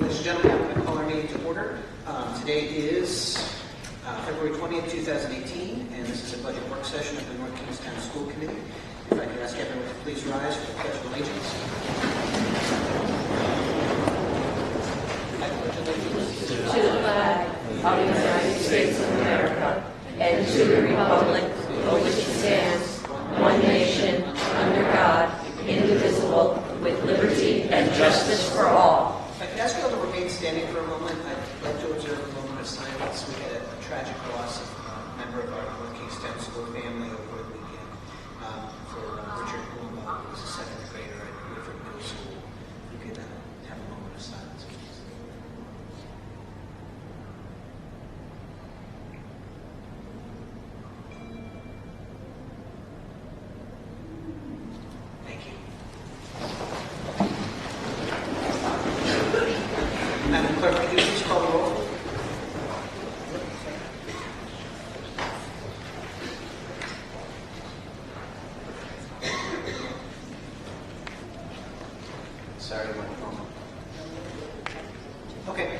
Ladies and gentlemen, I'm going to call our meeting to order. Today is February 20th, 2018, and this is a budget work session of the North Kingstown School Committee. If I could ask everyone to please rise for the Pledge of Allegiance. I pledge allegiance To the flag of the United States of America and to the republic for which it stands, one nation, under God, indivisible, with liberty and justice for all. If I could ask you all to remain standing for a moment, I'd like to observe a moment of silence. We had a tragic loss of a member of our North Kingstown School family over the weekend for Richard Bloomwell, who was a seventh grader at Woodford Middle School. We could have a moment of silence, please. Thank you. Madam Clerk, could you please call the roll? Sorry, one moment. Okay.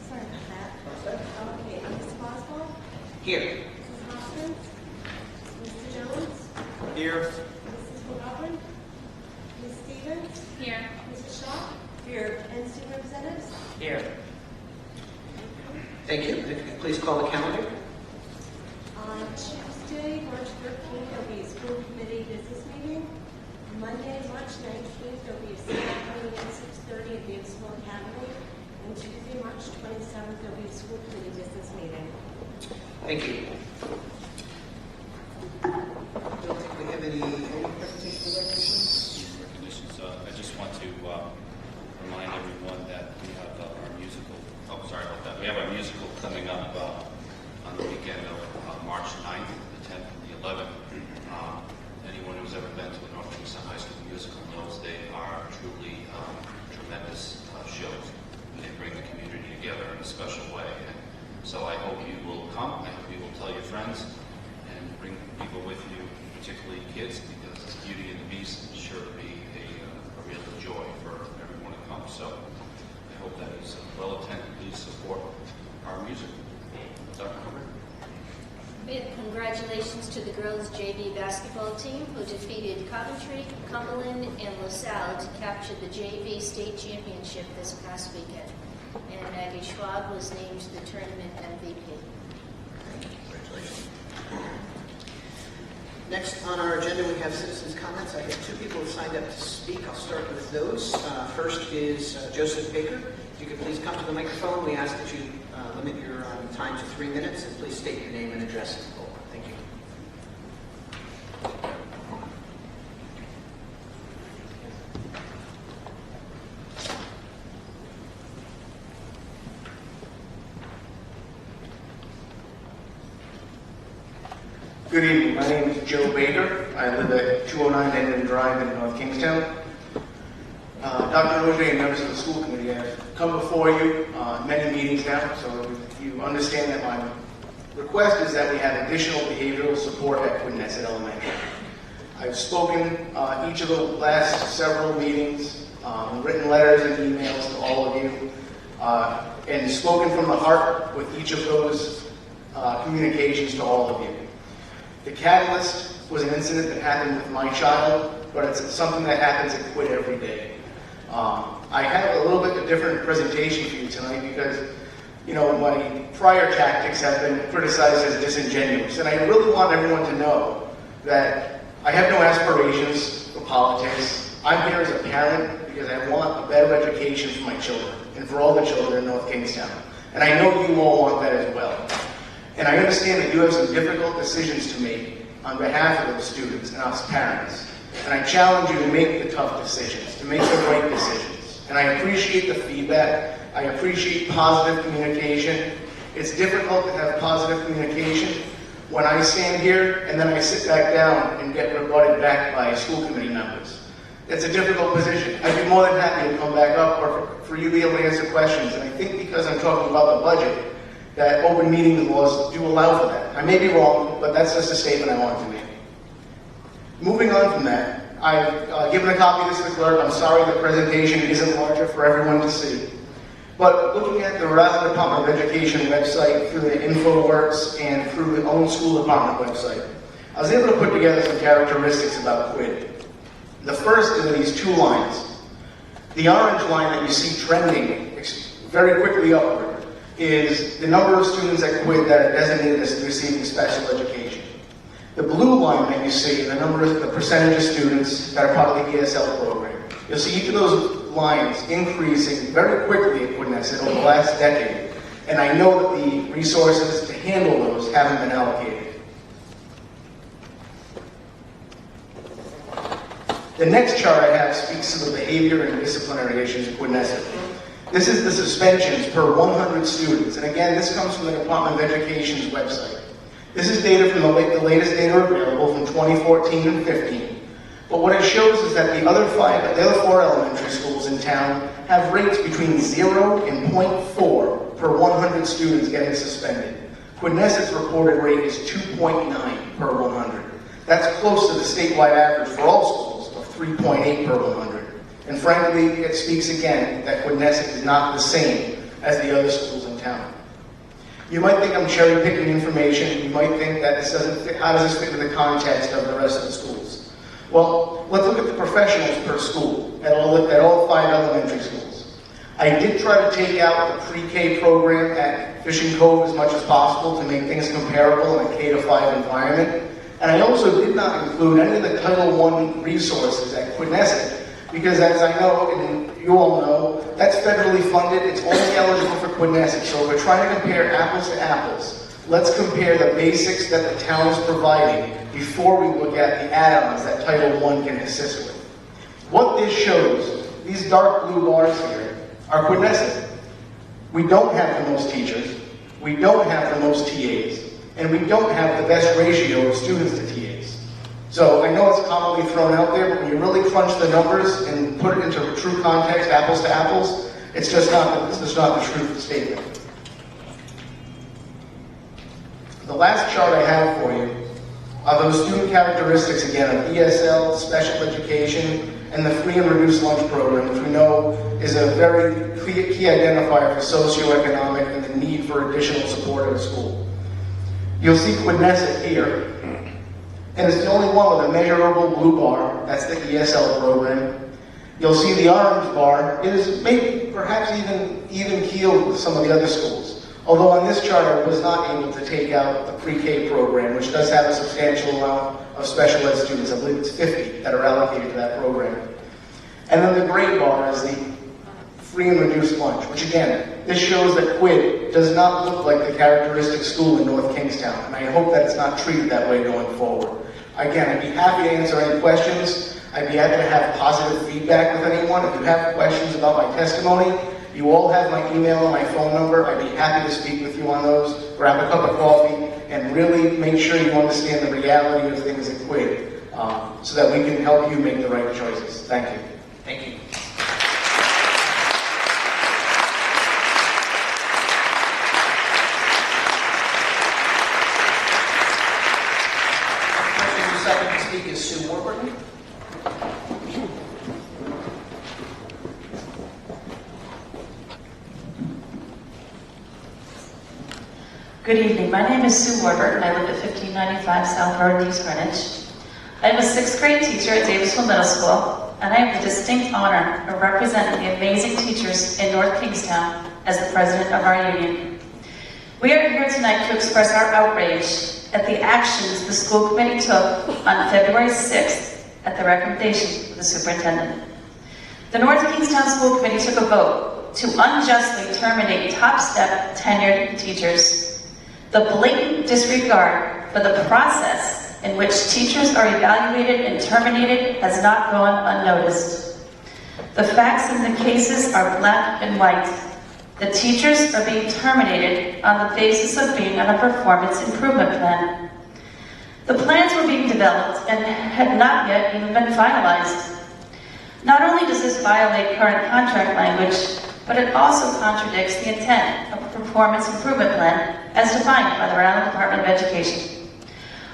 Sorry about that. Okay, Mr. Boswell, Here. Mrs. Hoskins, Mr. Jones, Here. Mrs. McGovern, Ms. Stevens, Here. Mrs. Shaw. Here. And student representatives. Here. Thank you. If you could please call the calendar. On Tuesday, March 13th, there'll be a school committee business meeting. Monday, March 19th, there'll be a staff meeting at 6:30 at the School Academy. And Tuesday, March 27th, there'll be a school committee business meeting. Thank you. I don't think we have any presentation recognitions. Recognitions. I just want to remind everyone that we have our musical. Oh, sorry about that. We have our musical coming up on the weekend of March 9th, the 10th, and the 11th. Anyone who's ever been to the North Kingstown High School musical knows they are truly tremendous shows. They bring the community together in a special way. And so I hope you will come. I hope you will tell your friends and bring people with you, particularly kids, because Beauty and the Beast is sure to be a real joy for everyone to come. So I hope that is well attended. Please support our music. Dr. Hubbard. Congratulations to the girls JV basketball team who defeated Coventry, Cumberland, and LaSalle to capture the JV state championship this past weekend. And Maggie Schwab was named the tournament MVP. Congratulations. Next on our agenda, we have citizens' comments. I have two people who signed up to speak. I'll start with those. First is Joseph Baker. If you could please come to the microphone. We ask that you limit your time to 3 minutes, and please state your name and address to the board. Thank you. Good evening. My name is Joe Baker. I live at 209 Edmund Drive in North Kingstown. Dr. Roger and members of the school committee, I've come before you many meetings now, so you understand that my request is that we have additional behavioral support at Quinnesset Elementary. I've spoken each of the last several meetings, written letters and emails to all of you, and spoken from the heart with each of those communications to all of you. The catalyst was an incident that happened with my child, but it's something that happens at Quid every day. I have a little bit of a different presentation for you tonight because, you know, my prior tactics have been criticized as disingenuous, and I really want everyone to know that I have no aspirations for politics. I'm here as a parent because I want a better education for my children and for all the children in North Kingstown. And I know you all want that as well. And I understand that you have some difficult decisions to make, on behalf of the students and us parents. And I challenge you to make the tough decisions, to make the right decisions. And I appreciate the feedback. I appreciate positive communication. It's difficult to have positive communication when I stand here and then I sit back down and get rebutted back by school committee members. It's a difficult position. I'd be more than happy to come back up or for you to be able to answer questions. And I think because I'm talking about the budget, that open meeting laws do allow for that. I may be wrong, but that's just a statement I wanted to make. Moving on from that, I've given a copy of this to the clerk. I'm sorry the presentation isn't larger for everyone to see. But looking at the Rhode Island Department of Education website through the InfoWorks and through the own school department website, I was able to put together some characteristics about QUID. The first is these two lines. The orange line that you see trending very quickly upward is the number of students at QUID that are designated as receiving special education. The blue line that you see, the percentage of students that are part of the ESL program. You'll see each of those lines increasing very quickly at Quidnesset over the last decade. And I know that the resources to handle those haven't been allocated. The next chart I have speaks to the behavior and disciplinary issues at Quidnesset. This is the suspensions per 100 students. And again, this comes from the Department of Education's website. This is data from the latest data available from 2014 and 15. But what it shows is that the other four elementary schools in town have rates between 0 and 0.4 per 100 students getting suspended. Quidnesset's reported rate is 2.9 per 100. That's close to the statewide average for all schools of 3.8 per 100. And frankly, it speaks again that Quidnesset is not the same as the other schools in town. You might think I'm cherry picking information. You might think that this doesn't fit. How does this fit in the context of the rest of the schools? Well, let's look at the professionals per school at all 5 elementary schools. I did try to take out the pre-K program at Fishing Cove as much as possible to make things comparable in a K-5 environment. And I also did not include any of the Title I resources at Quidnesset because, as I know, and you all know, that's federally funded. It's only eligible for Quidnesset. So if we're trying to compare apples to apples, let's compare the basics that the town is providing before we look at the add-ons that Title I can assist with. What this shows, these dark blue bars here, are Quidnesset. We don't have the most teachers, we don't have the most TAs, and we don't have the best ratio of students to TAs. So I know it's commonly thrown out there, but when you really crunch the numbers and put it into true context, apples to apples, it's just not the truth statement. The last chart I have for you are those student characteristics again of ESL, special education, and the free and reduced lunch program, which we know is a very key identifier for socioeconomic and the need for additional support at a school. You'll see Quidnesset here, and it's the only one with a measurable blue bar. That's the ESL program. You'll see the orange bar is maybe perhaps even keeled with some of the other schools. Although on this chart I was not able to take out the pre-K program, which does have a substantial amount of special ed students. I believe it's 50 that are allocated to that program. And then the gray bar is the free and reduced lunch, which again, this shows that Quid does not look like the characteristic school in North Kingstown, and I hope that it's not treated that way going forward. Again, I'd be happy to answer any questions. I'd be happy to have positive feedback with anyone. If you have questions about my testimony, you all have my email and my phone number. I'd be happy to speak with you on those, grab a cup of coffee, and really make sure you understand the reality of things at Quid so that we can help you make the right choices. Thank you. Thank you. Second to speak is Sue Warburton. Good evening. My name is Sue Warburton. I live at 1595 South Road in East Greenwich. I'm a 6th grade teacher at Davisville Middle School, and I have the distinct honor of representing the amazing teachers in North Kingstown as the president of our union. We are here tonight to express our outrage at the actions the school committee took on February 6th at the recommendation of the superintendent. The North Kingstown School Committee took a vote to unjustly terminate top-step tenured teachers. The blatant disregard for the process in which teachers are evaluated and terminated has not gone unnoticed. The facts in the cases are black and white. The teachers are being terminated on the basis of being on a performance improvement plan. The plans were being developed and had not yet even been finalized. Not only does this violate current contract language, but it also contradicts the intent of a performance improvement plan as defined by the Rhode Island Department of Education.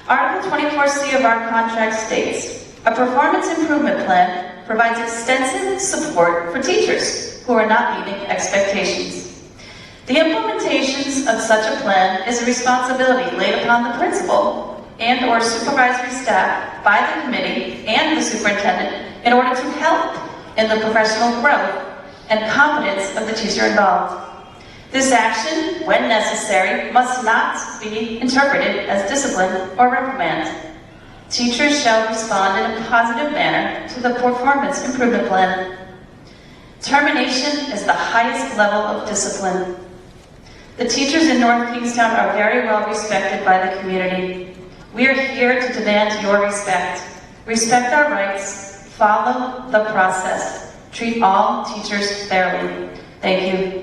Article 24C of our contract states, a performance improvement plan provides extensive support for teachers who are not meeting expectations. The implementations of such a plan is a responsibility laid upon the principal and/or supervisory staff by the committee and the superintendent in order to help in the professional growth and competence of the teacher involved. This action, when necessary, must not be interpreted as discipline or reprimand. Teachers shall respond in a positive manner to the performance improvement plan. Termination is the highest level of discipline. The teachers in North Kingstown are very well respected by the community. We are here to demand your respect. Respect our rights, follow the process, treat all teachers fairly. Thank you.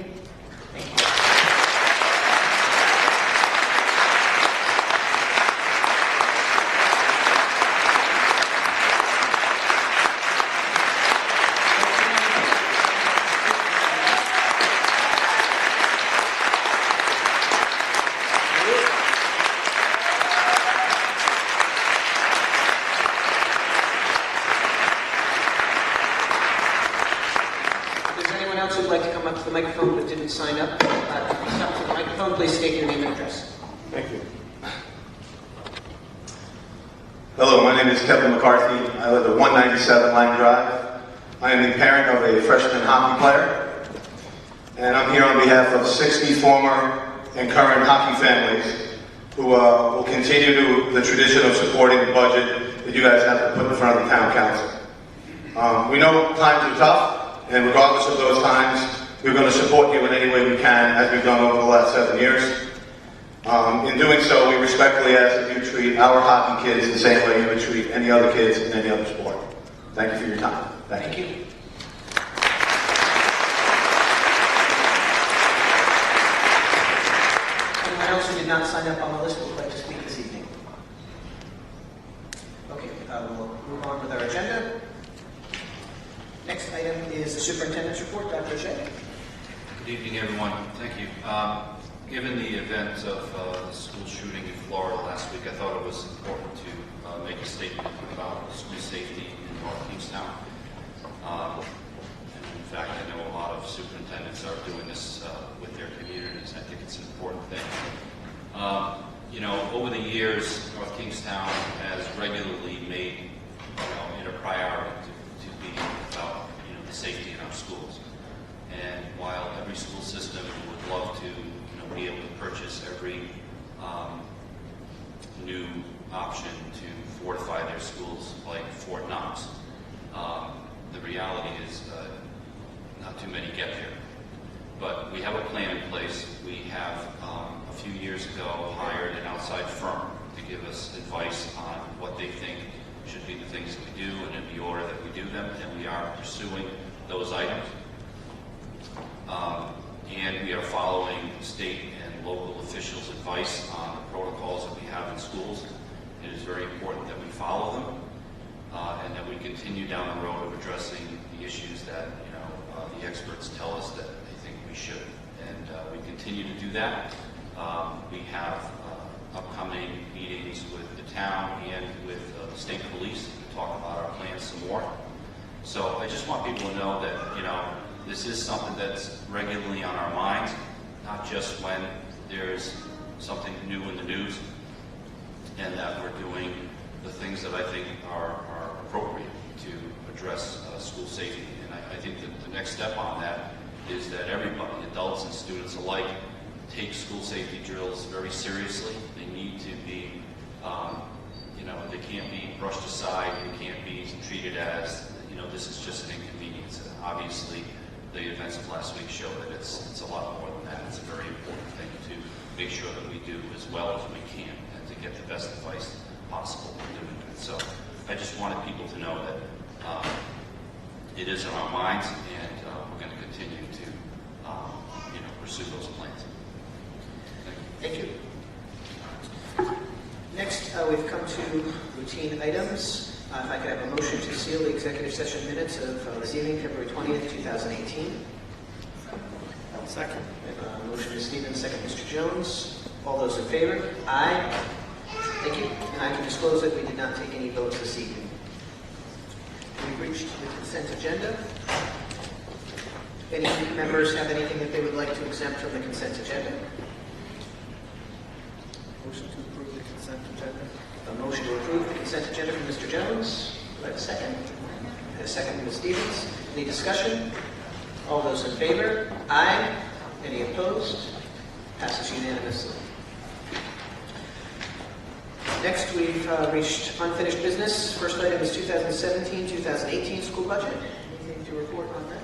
Microphone but didn't sign up. Come to the microphone, please state your name and address. Thank you. Hello, my name is Kevin McCarthy. I live at 197 Lang Drive. I am the parent of a freshman hockey player, and I'm here on behalf of 60 former and current hockey families who will continue the tradition of supporting the budget that you guys have to put in front of the town council. We know times are tough, and regardless of those times, we're going to support you in any way we can, as we've done over the last 7 years. In doing so, we respectfully ask that you treat our hockey kids the same way you would treat any other kids in any other sport. Thank you for your time. Thank you. Anyone else who did not sign up on the list would like to speak this evening? Okay, we'll move on with our agenda. Next item is the superintendent's report. Dr. O'Shea. Good evening, everyone. Thank you. Given the event of the school shooting in Florida last week, I thought it was important to make a statement about school safety in North Kingstown. And in fact, I know a lot of superintendents are doing this with their communities. I think it's an important thing. You know, over the years, North Kingstown has regularly made it a priority to be about the safety in our schools. And while every school system would love to be able to purchase every new option to fortify their schools like Fort Knox, the reality is not too many get there. But we have a plan in place. We have a few years ago hired an outside firm to give us advice on what they think should be the things that we do and in the order that we do them, and we are pursuing those items. And we are following state and local officials' advice on the protocols that we have in schools. It is very important that we follow them and that we continue down the road of addressing the issues that the experts tell us that they think we should. And we continue to do that. We have upcoming meetings with the town and with the state police to talk about our plans some more. So I just want people to know that, this is something that's regularly on our minds, not just when there's something new in the news, and that we're doing the things that I think are appropriate to address school safety. And I think that the next step on that is that everybody, adults and students alike, take school safety drills very seriously. They need to be, they can't be brushed aside. They can't be treated as, this is just an inconvenience. And obviously, the events of last week show that it's a lot more than that. It's a very important thing to make sure that we do as well as we can and to get the best advice possible. So I just wanted people to know that it is on our minds, and we're going to continue to pursue those plans. Thank you. Next, we've come to routine items. If I could have a motion to seal the executive session minutes of this evening, February 20th, 2018. Second. We have a motion to Stevens, second Mr. Jones. All those in favor? Aye. Thank you. And I can disclose that we did not take any votes this evening. We've reached the consent agenda. Any members have anything that they would like to exempt from the consent agenda? Motion to approve the consent agenda. A motion to approve the consent agenda from Mr. Jones. Do I have a second? A second from Ms. Stevens. Any discussion? All those in favor? Aye. Any opposed? Passes unanimously. Next, we've reached unfinished business. First item is 2017-2018 school budget. Anything to report on that?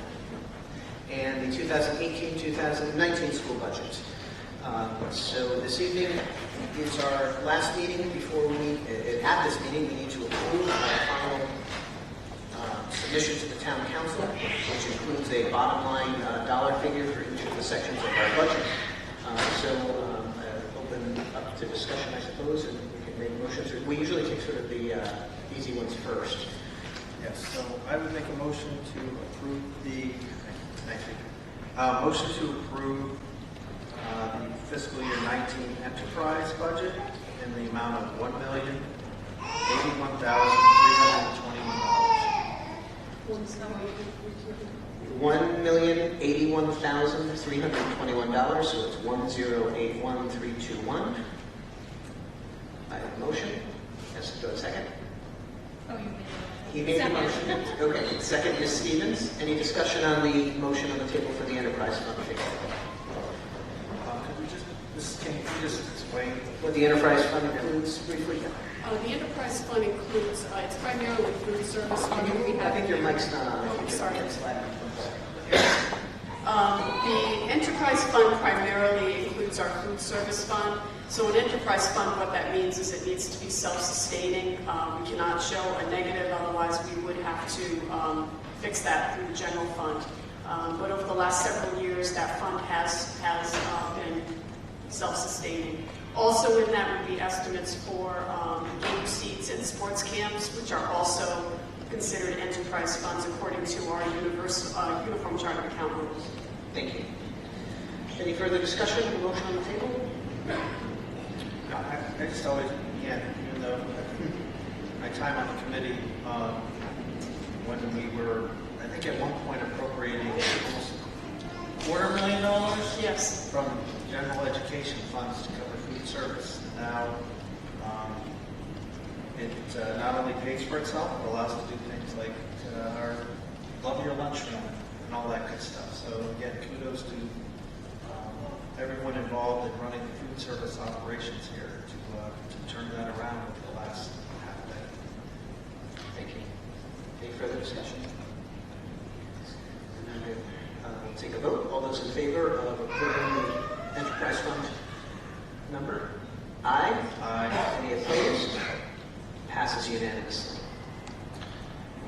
And the 2018-2019 school budget. So this evening is our last meeting before at this meeting, we need to approve our final submission to the town council, which includes a bottom line dollar figure for each of the sections of our budget. Open up to discussion, I suppose, and we can make motions. We usually take sort of the easy ones first. Yes, so I would make a motion to approve motion to approve the fiscal year 19 enterprise budget in the amount of $1,081,321, so it's $1,081,321. I have a motion. Yes, do I have a second? Oh, you made it. He made the motion. Okay, second, Ms. Stevens. Any discussion on the motion on the table for the enterprise fund figure? Can you just explain? What the enterprise fund includes briefly? The enterprise fund includes, it's primarily food service fund. I think your mic's not on. Oh, sorry. The The enterprise fund primarily includes our food service fund. So an enterprise fund, what that means is it needs to be self-sustaining. We cannot show a negative, otherwise we would have to fix that through the general fund. But over the last several years, that fund has been self-sustaining. Also in that would be estimates for game seats and sports camps, which are also considered enterprise funds according to our uniform chart of account rules. Thank you. Any further discussion of the motion on the table? I just always, again, even though my time on the committee, when we were, I think at one point appropriating almost $250,000 Yes. from general education funds to cover food service. Now, it not only pays for itself, but allows us to do things like our Love Your Lunchroom and all that good stuff. So again, kudos to everyone involved in running the food service operations here to turn that around over the last half decade. Thank you. Any further discussion? We'll take a vote. All those in favor of approving the enterprise fund number? Aye. Aye. Any opposed? Passes unanimously.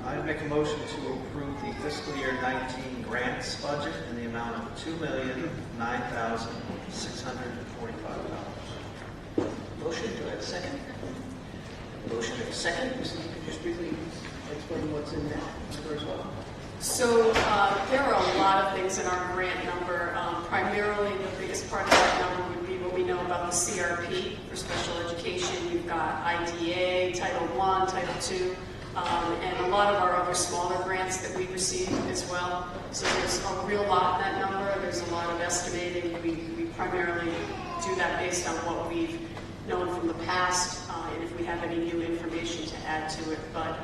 I'd make a motion to approve the fiscal year 19 grants budget in the amount of $2,009,645. Motion, do I have a second? Motion and a second. Ms. Lee, could you just briefly explain what's in that number as well? So there are a lot of things in our grant number. Primarily, the biggest part of that number would be what we know about the CRP for special education. You've got IDA, Title I, Title II, and a lot of our other smaller grants that we receive as well. So there's a real lot in that number. There's a lot of estimating. We primarily do that based on what we've known from the past, and if we have any new information to add to it. But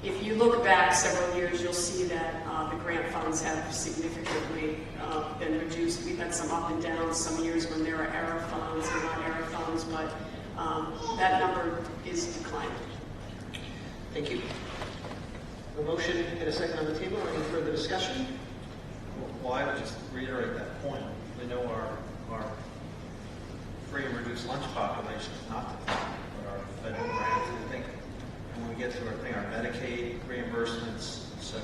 if you look back several years, you'll see that the grant funds have significantly been reduced. We've had some up and downs, some years when there are error funds and not error funds, but that number is declining. Thank you. A motion and a second on the table. Any further discussion? Well, I would just reiterate that point. We know our free and reduced lunch population is not declining, but our federal grants, I think, and when we get to our Medicaid reimbursements. So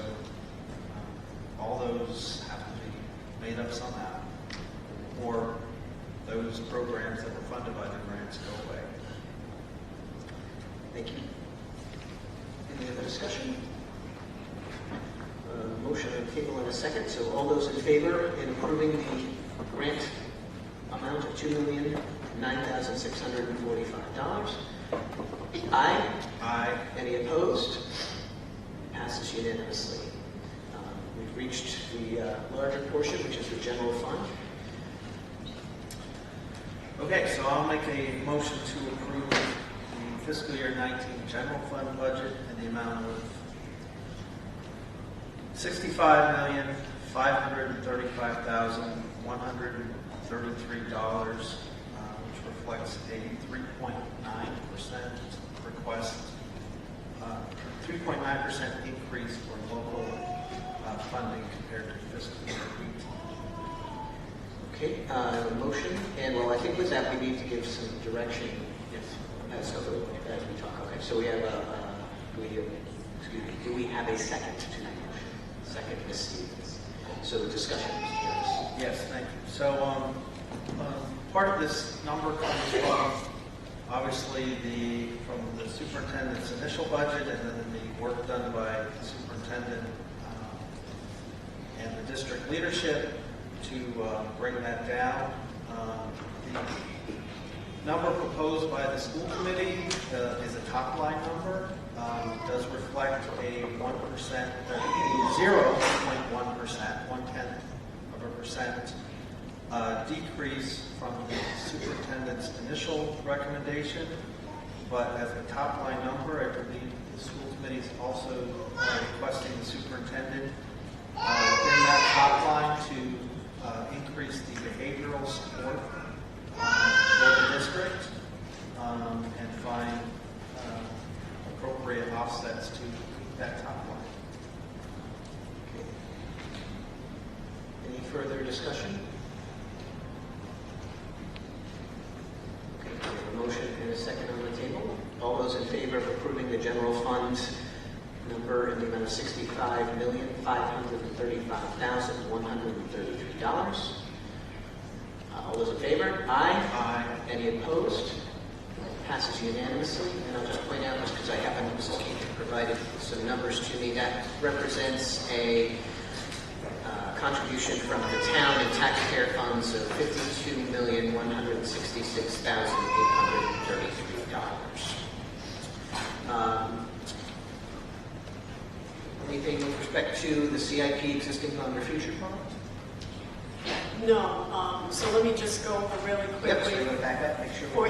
all those have to be made up somehow, or those programs that were funded by the grants go away. Thank you. Any other discussion? Motion on the table in a second. So all those in favor in approving the grant amount of $2,009,645? Aye. Aye. Any opposed? Passes unanimously. We've reached the larger portion, which is the general fund. Okay, so I'll make a motion to approve the fiscal year 19 general fund budget in the amount of $65,535,133, which reflects a 3.9% request, 3.9% increase for local funding compared to fiscal year 18. Okay, a motion, and well, I think with that we need to give some direction as we talk. Okay, so we have do we have a second to the motion? Second, Ms. Stevens. So discussion, Mr. Jones. Yes, thank you. So part of this number comes from obviously from the superintendent's initial budget, and then the work done by the superintendent and the district leadership to bring that down. The number proposed by the school committee is a top line number. It does reflect a 1%, 0.1%, 0.1% decrease from the superintendent's initial recommendation. But as a top line number, I believe the school committee is also requesting the superintendent in that top line to increase the behavioral support for the district and find appropriate offsets to that top line. Okay. Any further discussion? Okay, we have a motion and a second on the table. All those in favor of approving the general fund number in the amount of $65,535,133. All those in favor? Aye. Aye. Any opposed? Passes unanimously. And I'll just point out, just because I happen, Mrs. Keegan provided some numbers to me, that represents a contribution from the town and taxpayer funds of $52,166,833. Anything with respect to the CIP existing fund or future fund? No, so let me just go over really Yep, quickly. so you want to back up, make sure. For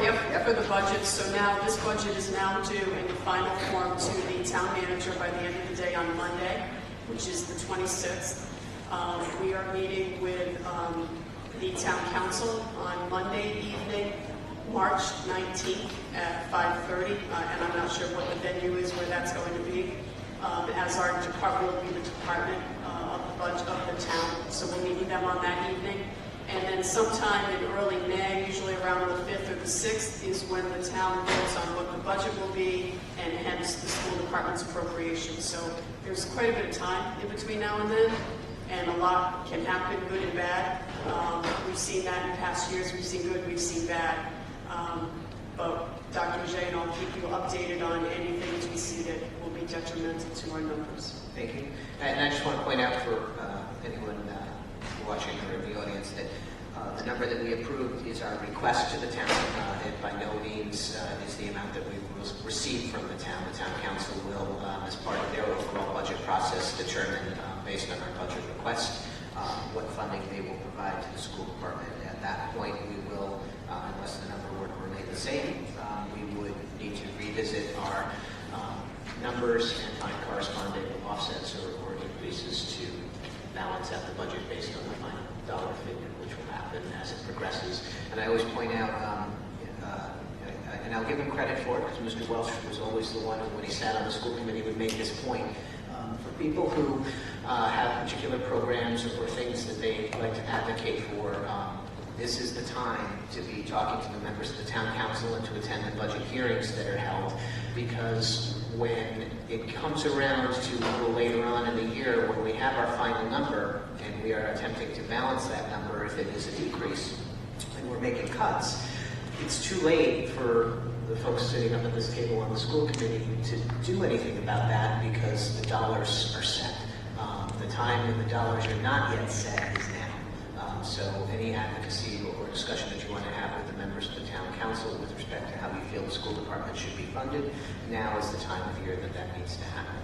the budget, so now this budget is now due in the final form to the town manager by the end of the day on Monday, which is the 26th. We are meeting with the town council on Monday evening, March 19th at 5:30, and I'm not sure what the venue is where that's going to be, as our department will be the department of the budget of the town. So we'll meet with them on that evening. And then sometime in early May, usually around the 5th or the 6th, is when the town votes on what the budget will be, and hence the school department's appropriation. So there's quite a bit of time in between now and then, and a lot can happen, good and bad. We've seen that in past years. We've seen good, we've seen bad. But Dr. Jane, I'll keep you updated on anything we see that will be detrimental to our numbers. Thank you. And I just want to point out for anyone watching or in the audience that the number that we approved is our request to the town. It by no means is the amount that we will receive from the town. The town council will, as part of their overall budget process, determine, based on our budget request, what funding they will provide to the school department. At that point, we will, unless the number were to remain the same, we would need to revisit our numbers and find corresponding offsets or increases to balance out the budget based on the final dollar figure, which will happen as it progresses. And I always point out, and I'll give him credit for it, because Mr. Welsh was always the one who, when he sat on the school committee, would make this point. For people who have particular programs or things that they like to advocate for, this is the time to be talking to the members of the town council and to attend the budget hearings that are held, because when it comes around to a little later on in the year, when we have our final number and we are attempting to balance that number, if it is a decrease and we're making cuts, it's too late for the folks sitting up at this table on the school committee to do anything about that, because the dollars are set. The time when the dollars are not yet set is now. So any advocacy or discussion that you want to have with the members of the town council with respect to how you feel the school department should be funded, now is the time of year that that needs to happen.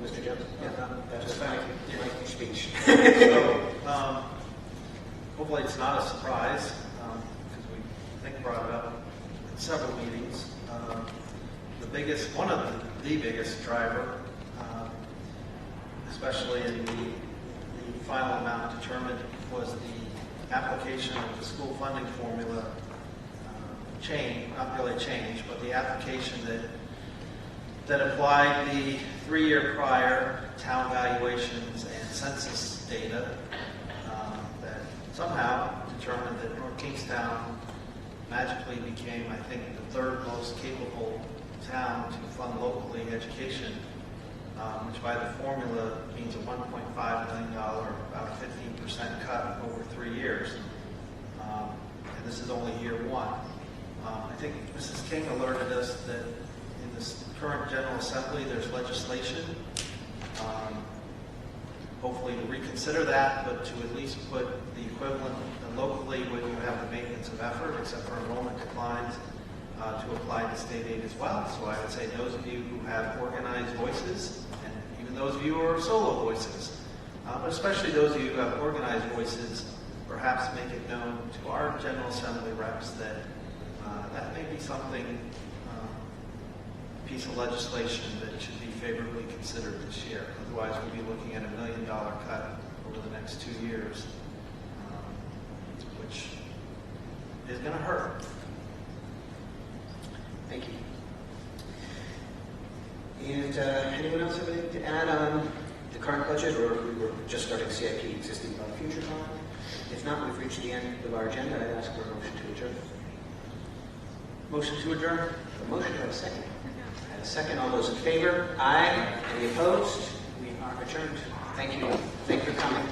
Mr. Jones? Yeah, That's thank fine. you. You like your speech. So, hopefully it's not a surprise, because we, I think, brought it up in several meetings. One of the biggest driver, especially in the final amount determined, was the application of the school funding formula change, not really change, but the application that applied the 3-year prior town valuations and census data that somehow determined that North Kingstown magically became, I think, the 3rd most capable town to fund locally education, which by the formula means a $1.5 million, about 15% cut over 3 years. And this is only year 1. I think Mrs. King alerted us that in this current General Assembly, there's legislation, hopefully to reconsider that, but to at least put the equivalent locally when you have the maintenance of effort, except for enrollment declines, to apply to state aid as well. So I would say those of you who have organized voices, and even those of you who are solo voices, but especially those of you who have organized voices, perhaps make it known to our General Assembly reps that that may be something, piece of legislation that should be favorably considered this year. Otherwise, we'll be looking at $1 million cut over the next 2 years, which is going to hurt. Thank you. And anyone else have anything to add on the current budget, or we were just starting CIP existing about future time? If not, we've reached the end of our agenda. I'd ask for a motion to adjourn. Motion to adjourn. A motion, to have a second. And a second. All those in favor? Aye. Any opposed? We are adjourned. Thank you. Thank you for coming.